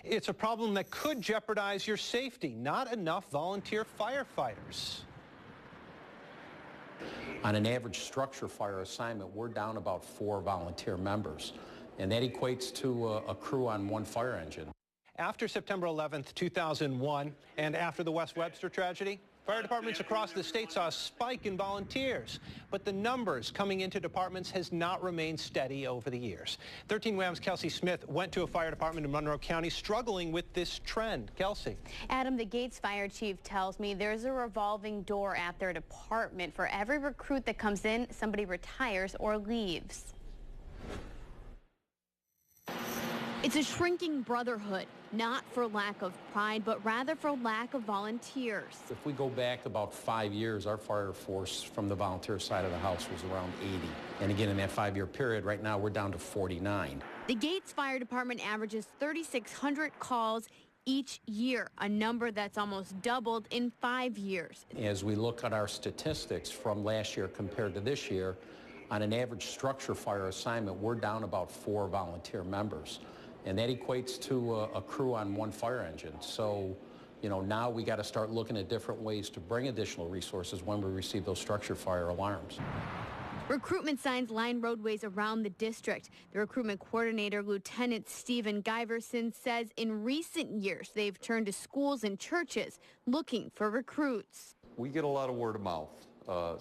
It's a problem that could jeopardize your safety. Not enough volunteer firefighters. On an average structure fire assignment, we're down about 4 volunteer members, and that equates to a crew on 1 fire engine. After September 11th, 2001, and after the West Webster tragedy, fire departments across the state saw a spike in volunteers, but the numbers coming into departments has not remained steady over the years. 13 WHAM's Kelsey Smith went to a fire department in Monroe County struggling with this trend. Kelsey. Adam, the Gates fire chief tells me there's a revolving door at their department. For every recruit that comes in, somebody retires or leaves. It's a shrinking brotherhood, not for lack of pride, but rather for lack of volunteers. If we go back about 5 years, our fire force from the volunteer side of the house was around 80. And again, in that 5-year period, right now we're down to 49. The Gates Fire Department averages 3,600 calls each year, a number that's almost doubled in 5 years. As we look at our statistics from last year compared to this year, on an average structure fire assignment, we're down about 4 volunteer members. And that equates to a crew on 1 fire engine. So, you know, now we got to start looking at different ways to bring additional resources when we receive those structure fire alarms. Recruitment signs line roadways around the district. The recruitment coordinator, Lieutenant Stephen Giverson, says in recent years they've turned to schools and churches looking for recruits. We get a lot of word of mouth.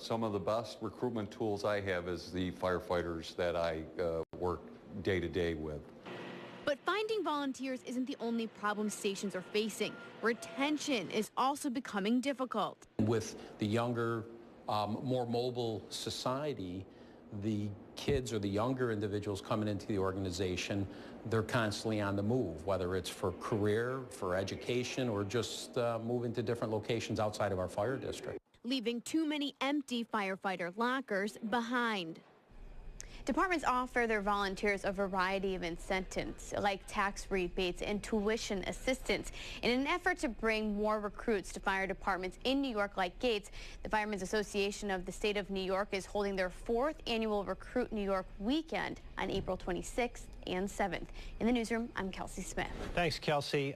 Some of the best recruitment tools I have is the firefighters that I work day to day with. But finding volunteers isn't the only problem stations are facing. Retention is also becoming difficult. With the younger, more mobile society, the kids or the younger individuals coming into the organization, they're constantly on the move, whether it's for career, for education, or just moving to different locations outside of our fire district. Leaving too many empty firefighter lockers behind. Departments offer their volunteers a variety of incentives, like tax rebates and tuition assistance. In an effort to bring more recruits to fire departments in New York like Gates, the Firemen's Association of the State of New York is holding their 4th annual Recruit New York weekend on April 26th and 7th. In the newsroom, I'm Kelsey Smith. Thanks, Kelsey.